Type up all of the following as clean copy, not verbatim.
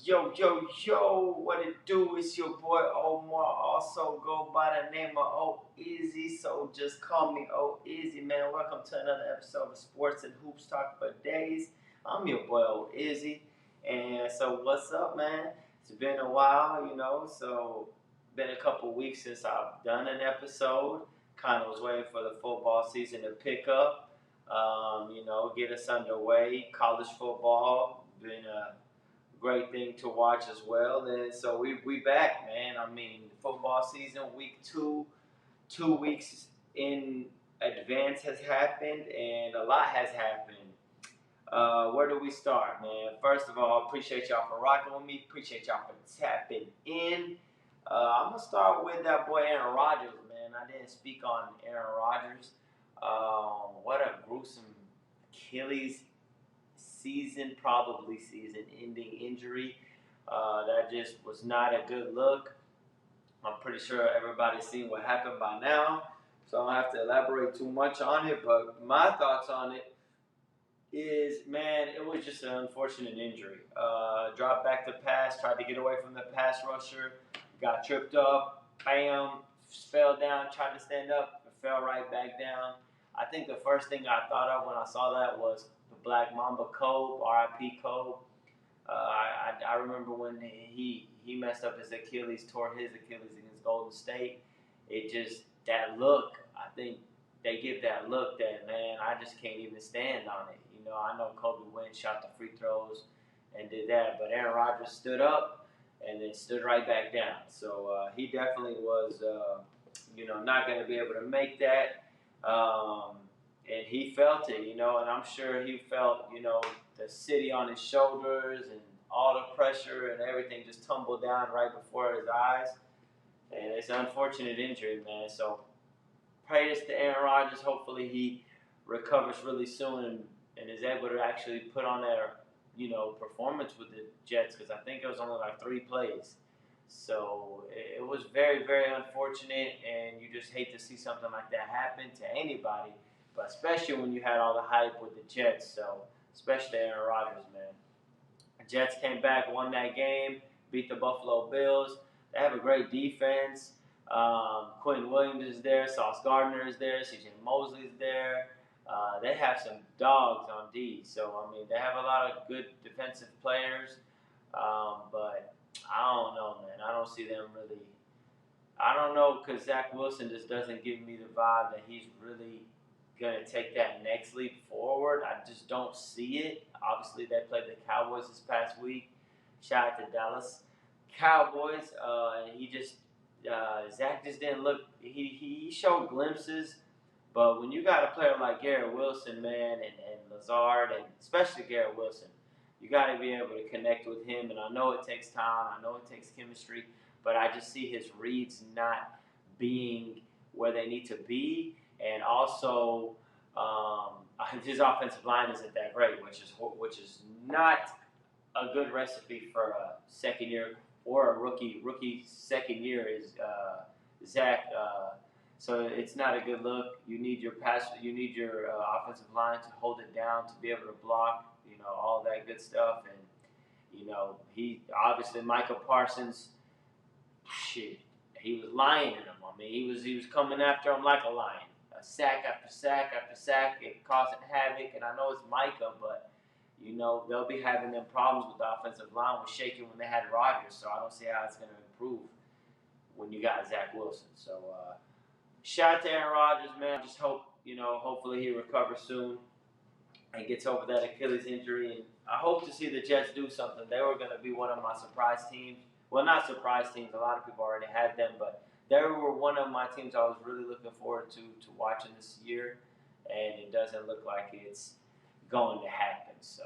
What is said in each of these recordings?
Yo, what it do? It's your boy Omar, also go by the name of O Izzy, so just call me O Izzy, man. Welcome to another episode of Sports and Hoops Talk for Days. I'm your boy O Izzy, and so what's up, man? It's been a while, so been a couple weeks since I've done an episode. Kind of was waiting for the football season to pick up, get us underway. College football been a great thing to watch as well. And so we back, man. I mean, football season week 2 weeks in advance has happened, and a lot has happened. Where do we start, man? First of all, appreciate y'all for rocking with me. Appreciate y'all for tapping in. I'm gonna start with that boy Aaron Rodgers, man. I didn't speak on Aaron Rodgers. What a gruesome Achilles probably season-ending injury. That just was not a good look. I'm pretty sure everybody's seen what happened by now, so I don't have to elaborate too much on it. But my thoughts on it is, man, it was just an unfortunate injury. Dropped back to pass, tried to get away from the pass rusher, got tripped up, bam, fell down, tried to stand up, and fell right back down. I think the first thing I thought of when I saw that was the Black Mamba Cove, R.I.P. Cove. I remember when he messed up his Achilles, tore his Achilles against Golden State. It just, that look, I think they give that look that, man, I just can't even stand on it. I know Kobe went, shot the free throws, and did that, but Aaron Rodgers stood up and then stood right back down. So he definitely was, not going to be able to make that. And he felt it, and I'm sure he felt, the city on his shoulders and all the pressure and everything just tumbled down right before his eyes. And it's an unfortunate injury, man. So prayers to Aaron Rodgers. Hopefully he recovers really soon and is able to actually put on that, performance with the Jets, because I think it was only like 3 plays. So it was very, very unfortunate, and you just hate to see something like that happen to anybody, but especially when you had all the hype with the Jets. So especially Aaron Rodgers, man. The Jets came back, won that game, beat the Buffalo Bills. They have a great defense. Quentin Williams is there, Sauce Gardner is there, C.J. Mosley is there. They have some dogs on D. So, I mean, they have a lot of good defensive players. But I don't know, man. I don't see them really. I don't know, because Zach Wilson just doesn't give me the vibe that he's really going to take that next leap forward. I just don't see it. Obviously, they played the Cowboys this past week. Shout out to Dallas Cowboys. And Zach just didn't look. He showed glimpses. But when you got a player like Garrett Wilson, man, and Lazard, and especially Garrett Wilson, you got to be able to connect with him. And I know it takes time. I know it takes chemistry. But I just see his reads not being where they need to be. And also, his offensive line isn't that great, which is not a good recipe for a second year or a rookie second year is Zach. So it's not a good look. You need your offensive line to hold it down, to be able to block, all that good stuff. And he obviously, Micah Parsons, shit, he was lying in him. I mean, he was coming after him like a lion. Sack after sack after sack, it causing havoc. And I know it's Micah, but they'll be having them problems with the offensive line with shaking when they had Rodgers. So I don't see how it's going to improve when you got Zach Wilson. So shout out to Aaron Rodgers, man. Just hope, hopefully he recovers soon and gets over that Achilles injury. And I hope to see the Jets do something. They were going to be one of my surprise teams. Well, not surprise teams. A lot of people already had them, but they were one of my teams I was really looking forward to watching this year, and it doesn't look like it's going to happen. So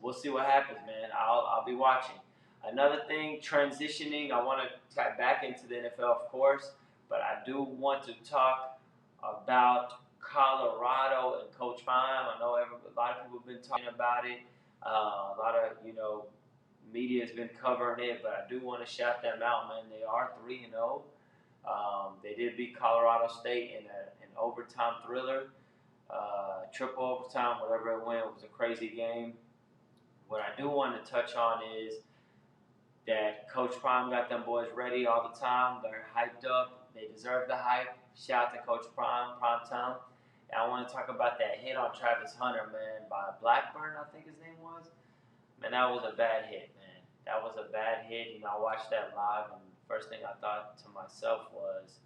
we'll see what happens, man. I'll be watching. Another thing, transitioning, I want to tap back into the NFL, of course, but I do want to talk about Colorado and Coach Prime. I know a lot of people have been talking about it. A lot of, media has been covering it, but I do want to shout them out, man. They are 3-0. They did beat Colorado State in an overtime thriller, triple overtime, whatever it went. It was a crazy game. What I do want to touch on is that Coach Prime got them boys ready all the time. They're hyped up. They deserve the hype. Shout out to Coach Prime Time. And I want to talk about that hit on Travis Hunter, man, by Blackburn, I think his name was. Man, that was a bad hit, man. That was a bad hit. You know, I watched that live, and the first thing I thought to myself was,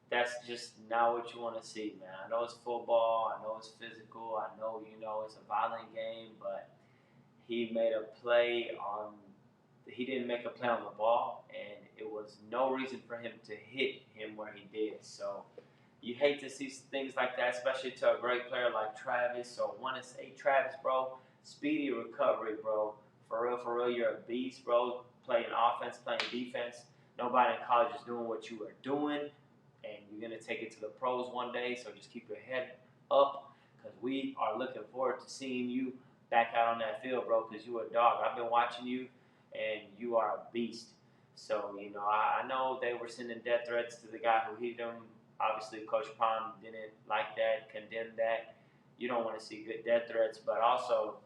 that's just not what you want to see, man. I know it's football. I know it's physical. I know, it's a violent game, but he made a play on – he didn't make a play on the ball, and it was no reason for him to hit him where he did. So you hate to see things like that, especially to a great player like Travis. So I want to say, Travis, bro, speedy recovery, bro. For real, you're a beast, bro. Playing offense, playing defense. Nobody in college is doing what you are doing, and you're going to take it to the pros one day, so just keep your head up, because we are looking forward to seeing you back out on that field, bro, because you're a dog. I've been watching you, and you are a beast. So, I know they were sending death threats to the guy who hit them. Obviously, Coach Prime didn't like that, condemned that. You don't want to see good death threats, but also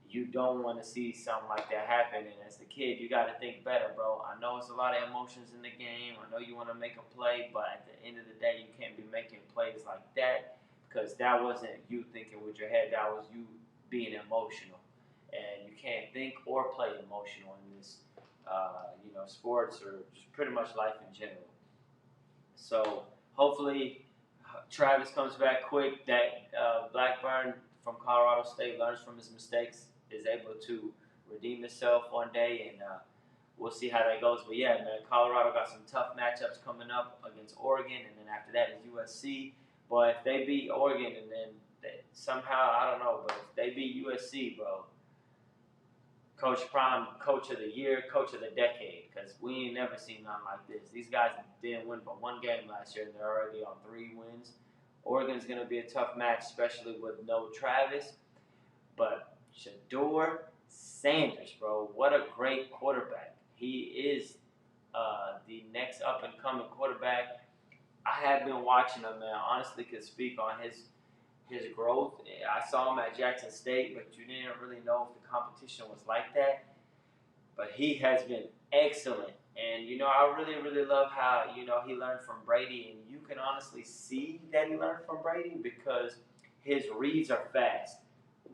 you don't want to see something like that happen. And as a kid, you got to think better, bro. I know it's a lot of emotions in the game. I know you want to make a play, but at the end of the day, you can't be making plays like that, because that wasn't you thinking with your head. That was you being emotional. And you can't think or play emotional in this, sports, or just pretty much life in general. So hopefully Travis comes back quick. That Blackburn from Colorado State learns from his mistakes, is able to redeem himself one day, and we'll see how that goes. But yeah, man, Colorado got some tough matchups coming up against Oregon, and then after that is USC. But if they beat Oregon, and then somehow, I don't know, but if they beat USC, bro, Coach Prime, Coach of the Year, Coach of the Decade, because we ain't never seen nothing like this. These guys didn't win but one game last year, and they're already on 3 wins. Oregon's going to be a tough match, especially with no Travis. But Shedeur Sanders, bro, what a great quarterback. He is the next up-and-coming quarterback. I have been watching him, man. Honestly, could speak on his growth. I saw him at Jackson State, but you didn't really know if the competition was like that. But he has been excellent. And, I really, really love how, he learned from Brady. And you can honestly see that he learned from Brady, because his reads are fast.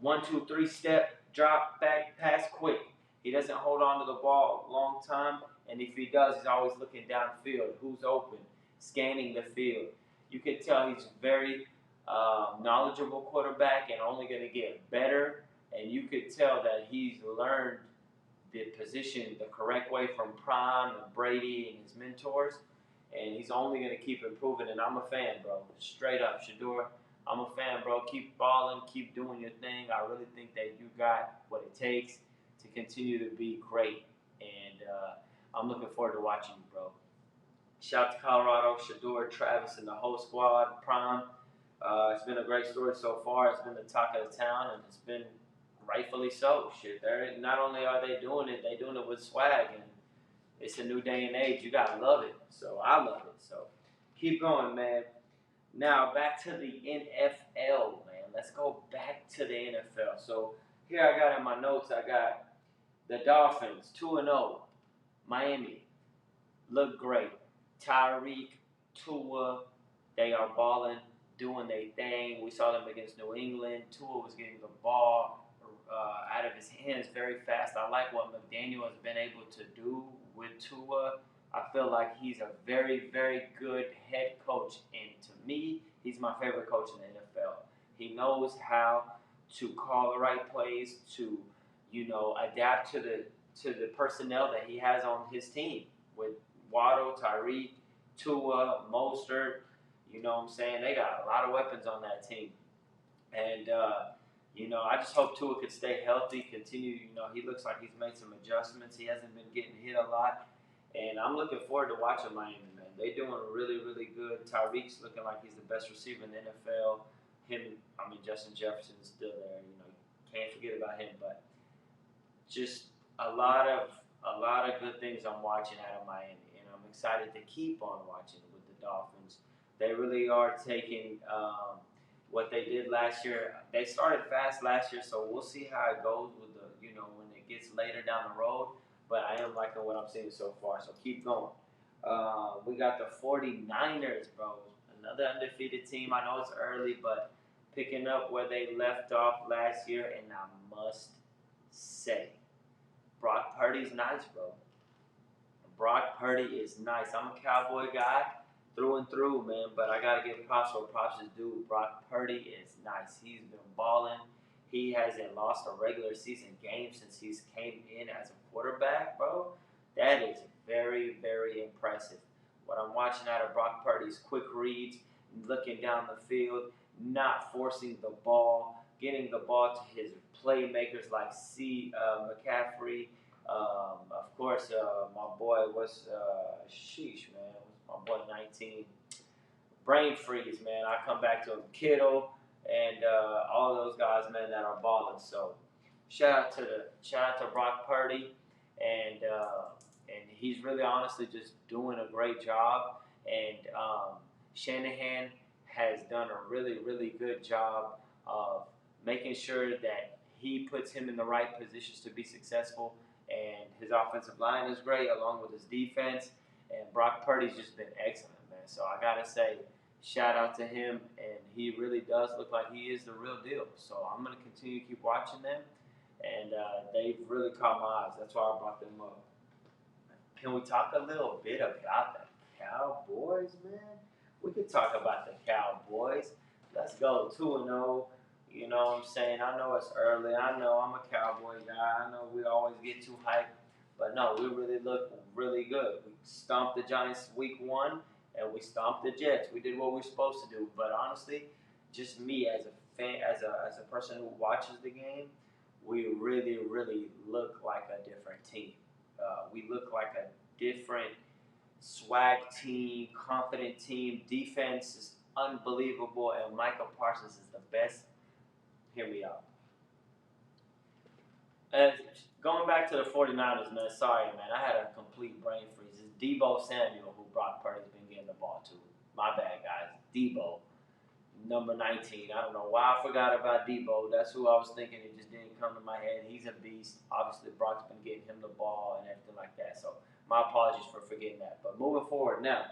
1, 2, 3 step, drop, back, pass, quick. He doesn't hold on to the ball a long time. And if he does, he's always looking downfield. Who's open? Scanning the field. You can tell he's very knowledgeable quarterback, and only going to get better. And you could tell that he's learned the position the correct way from Prime and Brady and his mentors, and he's only going to keep improving. And I'm a fan, bro. Straight up, Shedeur, I'm a fan, bro. Keep balling, keep doing your thing. I really think that you got what it takes to continue to be great, and I'm looking forward to watching you, bro. Shout out to Colorado, Shedeur, Travis, and the whole squad, Prime. It's been a great story so far. It's been the talk of the town, and it's been rightfully so. Shit, not only are they doing it with swag, and it's a new day and age. You gotta love it. So I love it. So keep going, man. Now back to the NFL, man. Let's go back to the NFL. So here I got in my notes, I got the Dolphins 2-0. Miami look great. Tyreek, Tua, they are balling, doing their thing. We saw them against New England. Tua was getting the ball out of his hands very fast. I like what McDaniel has been able to do with Tua. I feel like he's a very, very good head coach, and to me, he's my favorite coach in the NFL. He knows how to call the right plays, to adapt to the personnel that he has on his team with Waddle, Tyreek, Tua, Mostert. You know what I'm saying? They got a lot of weapons on that team, and I just hope Tua could stay healthy, continue. He looks like he's made some adjustments. He hasn't been getting hit a lot. And I'm looking forward to watching Miami, man. They're doing really, really good. Tyreek's looking like he's the best receiver in the NFL. Justin Jefferson's still there. Can't forget about him. But just a lot of good things I'm watching out of Miami. And I'm excited to keep on watching with the Dolphins. They really are taking what they did last year. They started fast last year, so we'll see how it goes with when it gets later down the road. but I am liking what I'm seeing so far. So keep going. We got the 49ers, bro. Another undefeated team. I know it's early, but picking up where they left off last year, and I must say, Brock Purdy's nice, bro. Brock Purdy is nice. I'm a Cowboy guy through and through, man, but I got to give props where props is due. Brock Purdy is nice. He's been balling. He hasn't lost a regular season game since he's came in as a quarterback, bro. That is very, very impressive. What I'm watching out of Brock Purdy's quick reads, looking down the field, not forcing the ball, getting the ball to his playmakers like McCaffrey. Of course, my boy was, sheesh, man. My boy 19. Brain freeze, man. I come back to him. Kittle and all those guys, man, that are balling. So shout out to Brock Purdy, and he's really honestly just doing a great job. And Shanahan has done a really, really good job of making sure that he puts him in the right positions to be successful. And his offensive line is great, along with his defense. And Brock Purdy's just been excellent, man. So I gotta say, shout out to him, and he really does look like he is the real deal. So I'm gonna continue to keep watching them, and they've really caught my eyes. That's why I brought them up. Can we talk a little bit about the Cowboys, man? We could talk about the Cowboys. Let's go 2-0. You know what I'm saying? I know it's early. I know I'm a Cowboy guy. I know we always get too hyped. But no, we really look really good. We stomped the Giants week 1, and we stomped the Jets. We did what we were supposed to do. But honestly, just me as a fan, as a person who watches the game, we really, really look like a different team. We look like a different swag team, confident team. Defense is unbelievable, and Michael Parsons is the best. Hear me out. Going back to the 49ers, man, sorry, man. I had a complete brain freeze. It's Deebo Samuel who Brock Purdy's been getting the ball to. My bad, guys. Deebo, number 19. I don't know why I forgot about Deebo. That's who I was thinking. It just didn't come to my head. He's a beast. Obviously, Brock's been getting him the ball and everything like that. So my apologies for forgetting that. But moving forward now,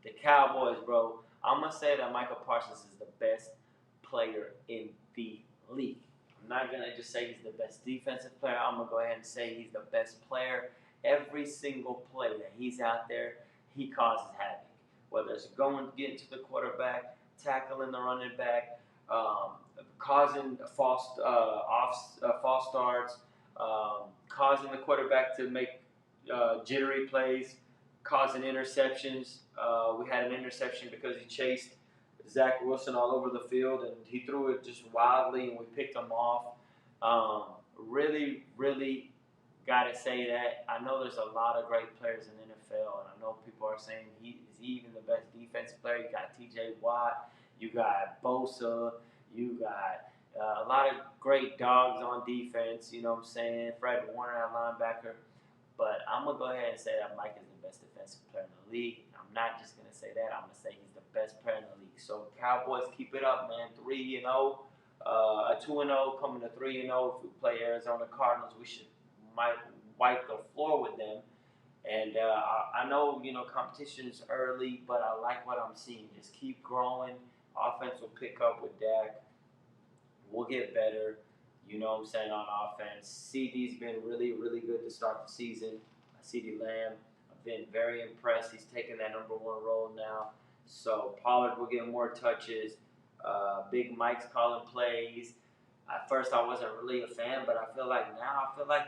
the Cowboys, bro. I'm going to say that Michael Parsons is the best player in the league. I'm not going to just say he's the best defensive player. I'm going to go ahead and say he's the best player. Every single play that he's out there, he causes havoc. Whether it's getting to the quarterback, tackling the running back, causing false starts, causing the quarterback to make jittery plays, causing interceptions. We had an interception because he chased Zach Wilson all over the field, and he threw it just wildly, and we picked him off. Really, really got to say that. I know there's a lot of great players in the NFL, and I know people are saying is he even the best defensive player? You got T.J. Watt, you got Bosa, you got a lot of great dogs on defense, you know what I'm saying? Fred Warner at linebacker. But I'm going to go ahead and say that Mike is the best defensive player in the league. I'm not just going to say that. I'm going to say he's the best player in the league. So, Cowboys, keep it up, man. 3-0. A 2-0 coming to 3-0. If we play Arizona Cardinals, we might wipe the floor with them. And I know, competition is early, but I like what I'm seeing. Just keep growing. Offense will pick up with Dak. We'll get better. You know what I'm saying, on offense. CD's been really, really good to start the season. CD Lamb, I've been very impressed. He's taking that number 1 role now. So Pollard will get more touches. Big Mike's calling plays. At first, I wasn't really a fan, but I feel like,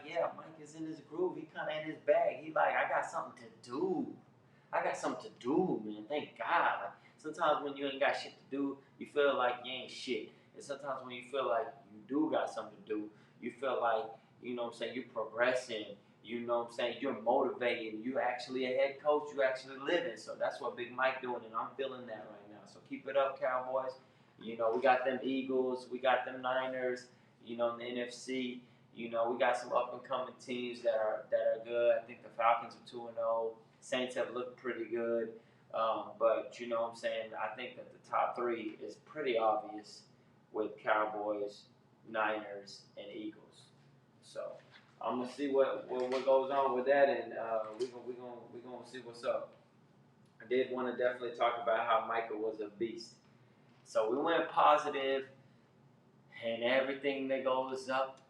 yeah, Mike is in his groove. He kind of in his bag. He like, I got something to do. Man. Thank God. Like, sometimes when you ain't got shit to do, you feel like you ain't shit. And sometimes when you feel like you do got something to do, you feel like, you know what I'm saying, you're progressing, you know what I'm saying, you're motivating, you actually a head coach, you actually living. So that's what Big Mike doing, and I'm feeling that right now. So keep it up, Cowboys. We got them Eagles, we got them Niners, in the NFC. We got some up-and-coming teams that are good. I think the Falcons are 2-0. Saints have looked pretty good. But, you know what I'm saying, I think that the top 3 is pretty obvious with Cowboys, Niners, and Eagles. So, I'm gonna see what goes on with that, and we gonna see what's up. I did want to definitely talk about how Michael was a beast. So we went positive, and everything that goes up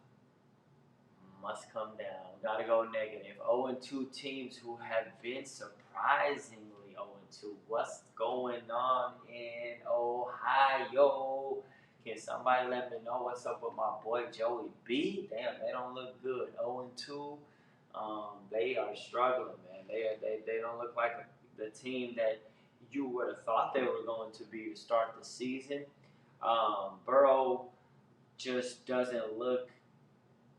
must come down. We gotta go negative. 0-2 teams who have been surprisingly 0-2. What's going on in Ohio? Can somebody let me know what's up with my boy Joey B? Damn, they don't look good. 0-2. They are struggling, man. They don't look like the team that you would have thought they were going to be to start the season. Burrow just doesn't look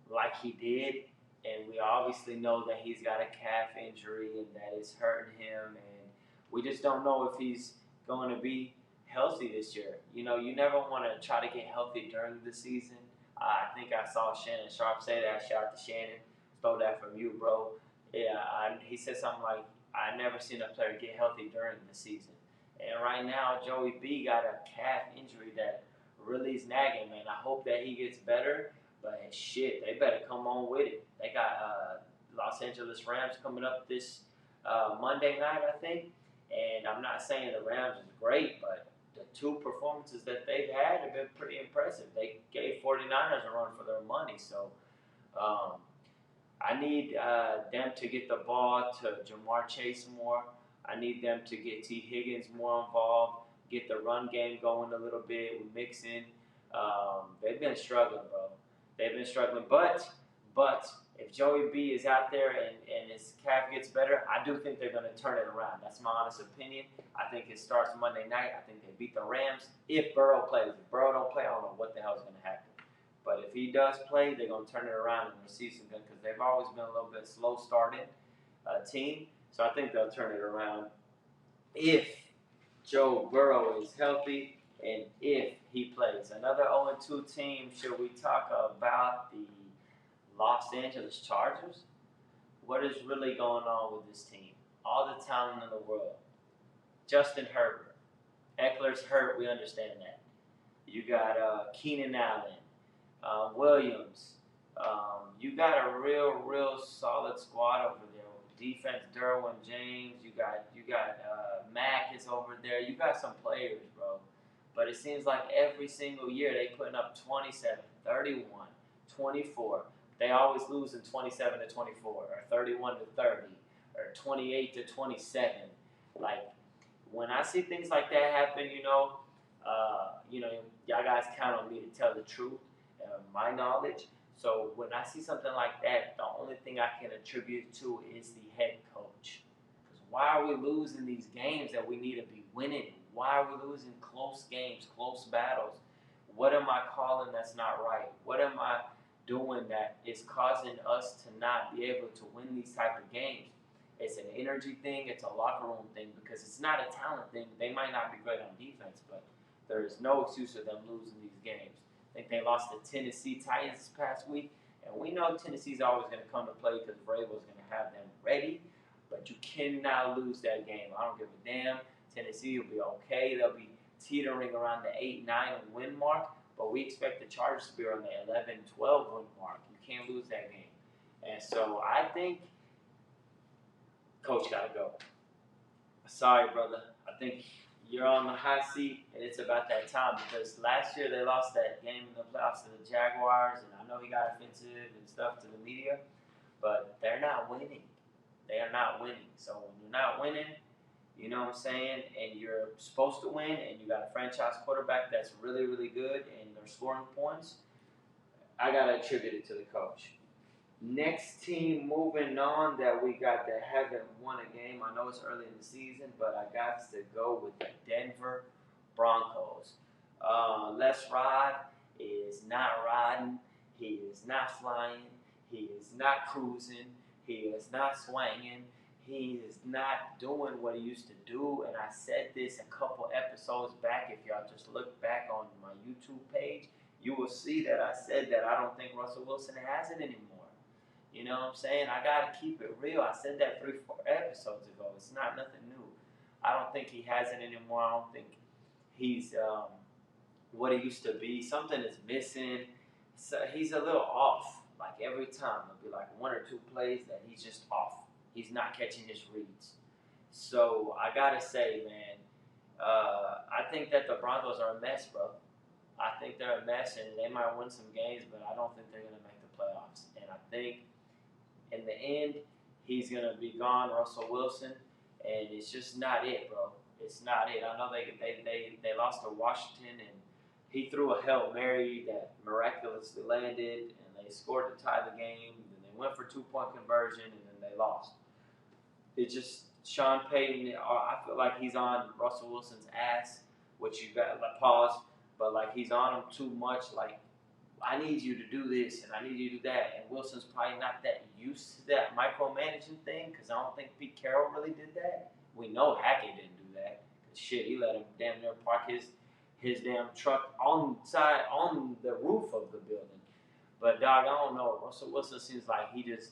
like he did, and we obviously know that he's got a calf injury and that it's hurting him, and we just don't know if he's going to be healthy this year. You know, you never want to try to get healthy during the season. I think I saw Shannon Sharp say that. Shout out to Shannon. Stole that from you, bro. Yeah, he said something like, I never seen a player get healthy during the season. And right now, Joey B got a calf injury that really is nagging, man. I hope that he gets better. But shit, they better come on with it. They got Los Angeles Rams coming up this Monday night, I think. And I'm not saying the Rams is great, but the two performances that they've had have been pretty impressive. They gave 49ers a run for their money. So I need them to get the ball to Jamar Chase more. I need them to get T. Higgins more involved, get the run game going a little bit with Mixon. They've been struggling, bro. They've been struggling, but if Joey B is out there and his calf gets better, I do think they're going to turn it around. That's my honest opinion. I think it starts Monday night. I think they beat the Rams if Burrow plays. If Burrow don't play, I don't know what the hell is going to happen. But if he does play, they're going to turn it around in their season because they've always been a little bit slow starting team. So I think they'll turn it around if Joe Burrow is healthy and if he plays. Another 0-2 team, should we talk about the Los Angeles Chargers? What is really going on with this team? All the talent in the world. Justin Herbert. Eckler's hurt, we understand that. You got Keenan Allen, Williams. You got a real solid squad over there. Defense, Derwin James. You got Mack is over there. You got some players, bro. But it seems like every single year they putting up 27, 31, 24. They always lose in 27 to 24, or 31 to 30, or 28 to 27. Like when I see things like that happen, y'all guys count on me to tell the truth, my knowledge. So when I see something like that, the only thing I can attribute to is the head coach. Because why are we losing these games that we need to be winning? Why are we losing close games, close battles? What am I calling that's not right? What am I doing that is causing us to not be able to win these type of games? It's an energy thing. It's a locker room thing because it's not a talent thing. They might not be great on defense, but there is no excuse for them losing these games. I think they lost to Tennessee Titans this past week, and we know Tennessee's always going to come to play because Vrabel's going to have them ready, but you cannot lose that game. I don't give a damn. Tennessee will be okay. They'll be teetering around the 8-9 win mark, but we expect the Chargers to be around the 11-12 win mark. You can't lose that game. And so I think Coach got to go. Sorry, brother. I think you're on the hot seat, and it's about that time because last year they lost that game in the playoffs to the Jaguars, and I know he got offensive and stuff to the media, but they're not winning. They are not winning. So when you're not winning, you know what I'm saying, and you're supposed to win, and you got a franchise quarterback that's really, really good, and they're scoring points, I got to attribute it to the coach. Next team moving on that we got that haven't won a game. I know it's early in the season, but I got to go with the Denver Broncos. Les Rod is not riding. He is not flying. He is not cruising. He is not swinging. He is not doing what he used to do. And I said this a couple episodes back. If y'all just look back on my YouTube page, you will see that I said that I don't think Russell Wilson has it anymore. You know what I'm saying? I got to keep it real. I said that 3-4 episodes ago. It's not nothing new. I don't think he has it anymore. I don't think he's what he used to be. Something is missing. So he's a little off. Like every time, there'll be like 1 or 2 plays that he's just off. He's not catching his reads. So I gotta say, man, I think that the Broncos are a mess, bro. I think they're a mess, and they might win some games, but I don't think they're gonna make the playoffs. And I think in the end, he's gonna be gone, Russell Wilson, and it's just not it, bro. It's not it. I know they lost to Washington, and he threw a Hail Mary that miraculously landed, and they scored to tie the game. And they went for 2-point conversion, and then they lost. It's just Sean Payton. I feel like he's on Russell Wilson's ass, which you got like pause, but like he's on him too much. Like I need you to do this and I need you to do that, and Wilson's probably not that used to that micromanaging thing because I don't think Pete Carroll really did that. We know Hackett didn't do that. Shit, he let him damn near park his damn truck on the roof of the building. But dog, I don't know. Russell Wilson seems like he just,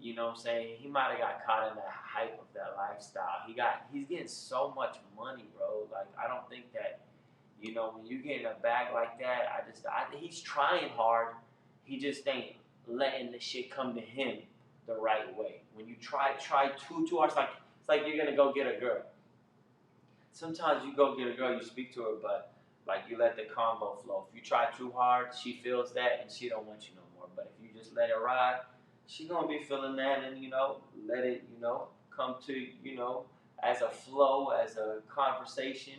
you know what I'm saying, he might have got caught in that hype of that lifestyle. He's getting so much money, bro. Like I don't think that, you know, when you get in a bag like that, he's trying hard. He just ain't letting the shit come to him the right way. When you try too hard, it's like you're gonna go get a girl. Sometimes you go get a girl, you speak to her, but like you let the convo flow. If you try too hard, she feels that and she don't want you no more. But if you just let it ride, she gonna be feeling that, and you know, let it, you know, come to, you know, as a flow, as a conversation.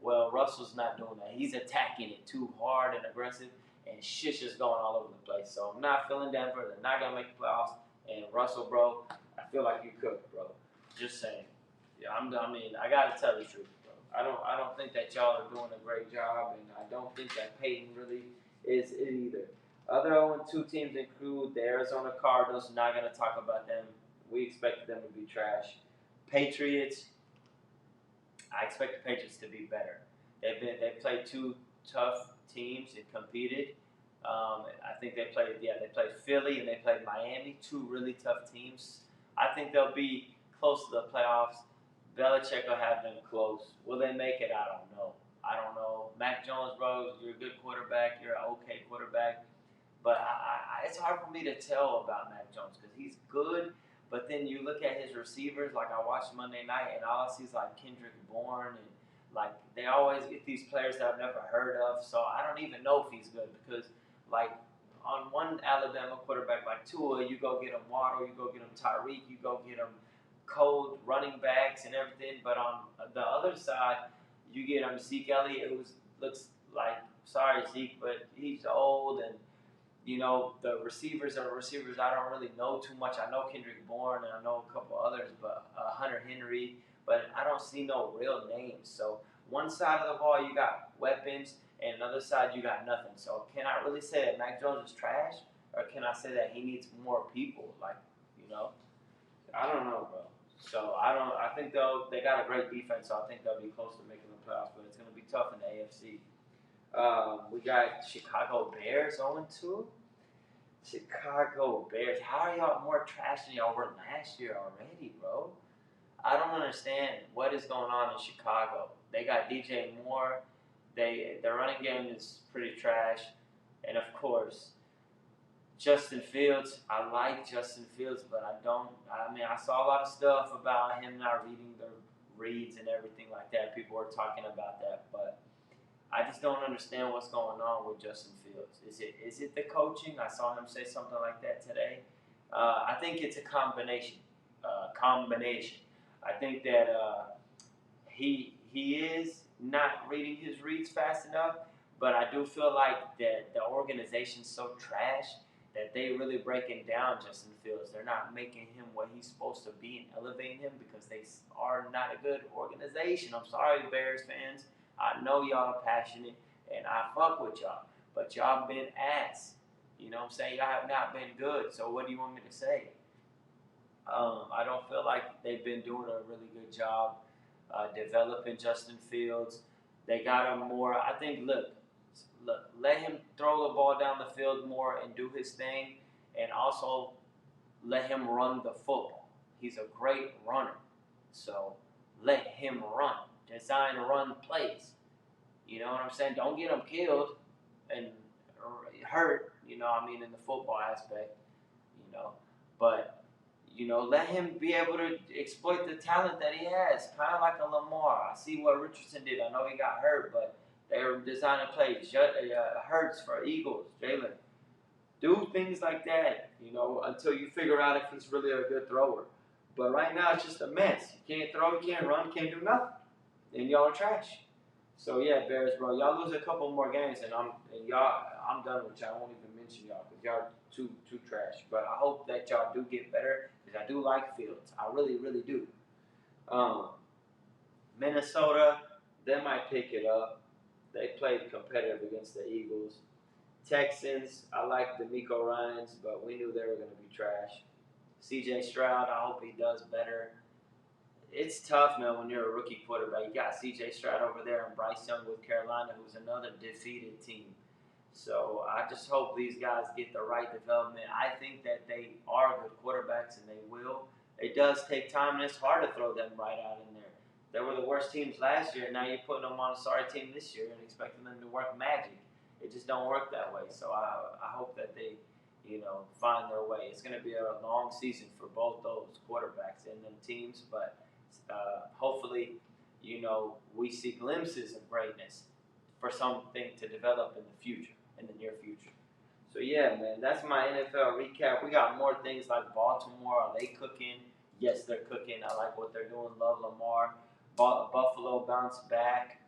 Well, Russell's not doing that. He's attacking it too hard and aggressive, and shit's just going all over the place. So I'm not feeling Denver. They're not gonna make the playoffs. And Russell, bro, I feel like you cooked, bro. Just saying. Yeah, I mean, I gotta tell the truth, bro. I don't think that y'all are doing a great job, and I don't think that Peyton really is it either. Other 0-2 teams include the Arizona Cardinals. Not gonna talk about them. We expected them to be trash. Patriots. I expect the Patriots to be better. They played 2 tough teams and competed. I think they played Philly and they played Miami, 2 really tough teams. I think they'll be close to the playoffs. Belichick will have them close. Will they make it? I don't know. Mac Jones, bro, you're a good quarterback. You're an okay quarterback. But it's hard for me to tell about Mac Jones because he's good. But then you look at his receivers, like I watched Monday night, and all I see is like Kendrick Bourne, and like they always get these players that I've never heard of. So I don't even know if he's good because like on one Alabama quarterback like Tua, you go get him Waddle, you go get him Tyreek, you go get him cold running backs and everything. But on the other side, you get him Zeke Elliott, who looks like, sorry Zeke, but he's old, and you know, the receivers are receivers I don't really know too much. I know Kendrick Bourne and I know a couple others, but Hunter Henry, but I don't see no real names. So one side of the ball you got weapons, and another side you got nothing. So can I really say that Mac Jones is trash, or can I say that he needs more people? Like, you know, I don't know, bro. So I think they got a great defense, so I think they'll be close to making the playoffs, but it's gonna be tough in the AFC. We got Chicago Bears 0-2. Chicago Bears. How are y'all more trash than y'all were last year already, bro? I don't understand what is going on in Chicago. They got DJ Moore. Their running game is pretty trash. And of course, Justin Fields. I like Justin Fields, but I saw a lot of stuff about him not reading the reads and everything like that. People were talking about that, but I just don't understand what's going on with Justin Fields. Is it the coaching? I saw him say something like that today. I think it's a combination. I think that he is not reading his reads fast enough, but I do feel like that the organization's so trash that they really breaking down Justin Fields. They're not making him what he's supposed to be and elevating him because they are not a good organization. I'm sorry, Bears fans. I know y'all are passionate, and I fuck with y'all, but y'all been ass. You know what I'm saying? Y'all have not been good, so what do you want me to say? I don't feel like they've been doing a really good job developing Justin Fields. They got him more. I think, look, let him throw the ball down the field more and do his thing, and also let him run the football. He's a great runner, so let him run. Design run plays. You know what I'm saying? Don't get him killed and hurt, You know, I mean, in the football aspect, you know, but you know, let him be able to exploit the talent that he has, kind of like a Lamar. I see what Richardson did. I know he got hurt, but they were designing plays. Hurts for Eagles, Jalen. Do things like that, you know, until you figure out if he's really a good thrower. But right now, it's just a mess. You can't throw, you can't run, you can't do nothing. And y'all are trash. So yeah, Bears, bro, y'all lose a couple more games, and I'm done with y'all. I won't even mention y'all because y'all too trash. But I hope that y'all do get better because I do like Fields. I really, really do. Um, Minnesota, they might pick it up. They played competitive against the Eagles. Texans, I like D'Amico Ryans, but we knew they were going to be trash. C.J. Stroud, I hope he does better. It's tough, man, when you're a rookie quarterback. You got C.J. Stroud over there and Bryce Young with Carolina, who's another defeated team. So I just hope these guys get the right development. I think that they are good quarterbacks, and they will. It does take time, and it's hard to throw them right out in there. They were the worst teams last year, and now you're putting them on a sorry team this year and expecting them to work magic. It just don't work that way. So I hope that they, you know, find their way. It's going to be a long season for both those quarterbacks and them teams, but hopefully, you know, we see glimpses of greatness for something to develop in the future, in the near future. So yeah, man, that's my NFL recap. We got more things like Baltimore. Are they cooking? Yes, they're cooking. I like what they're doing. Love Lamar. Buffalo bounced back.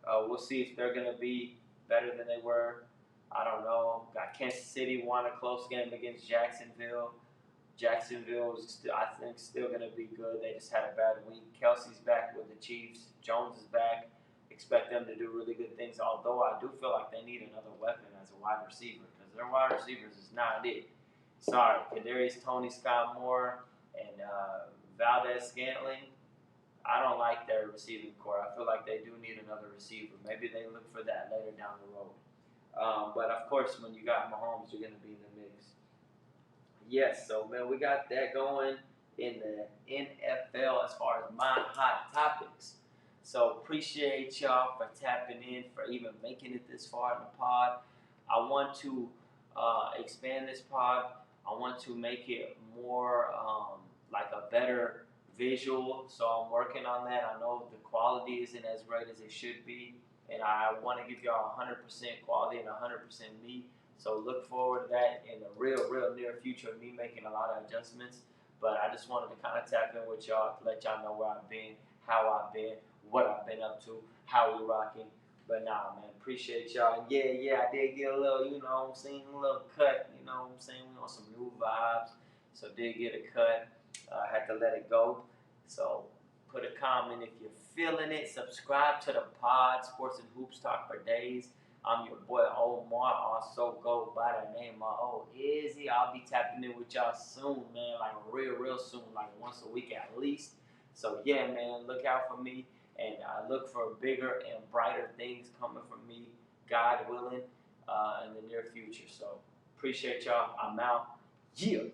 We'll see if they're going to be better than they were. I don't know. Got Kansas City won a close game against Jacksonville. Jacksonville is, I think, still going to be good. They just had a bad week. Kelsey's back with the Chiefs. Jones is back. Expect them to do really good things, although I do feel like they need another weapon as a wide receiver because their wide receivers is not it. Sorry, Kadarius Toney, Scott Moore, and Valdez Scantling. I don't like their receiving core. I feel like they do need another receiver. Maybe they look for that later down the road. But of course, when you got Mahomes, you're going to be in the mix. Yes, so man, we got that going in the NFL as far as my hot topics. So appreciate y'all for tapping in, for even making it this far in the pod. I want to expand this pod. I want to make it more like a better visual. So I'm working on that. I know the quality isn't as great as it should be, and I want to give y'all 100% quality and 100% me. So look forward to that in the real near future of me making a lot of adjustments. But I just wanted to kind of tap in with y'all to let y'all know where I've been, how I've been, what I've been up to, how we rocking. But nah, man, appreciate y'all. And yeah, I did get a little, you know what I'm saying, a little cut, you know what I'm saying, we on some new vibes. So did get a cut. I had to let it go. So put a comment if you're feeling it. Subscribe to the pod, Sports and Hoops Talk for Days. I'm your boy Omar. Also go by the name of O Izzy. I'll be tapping in with y'all soon, man. Like real soon, like once a week at least. So yeah, man, look out for me, and look for bigger and brighter things coming from me, God willing, in the near future. So appreciate y'all. I'm out. Yeah.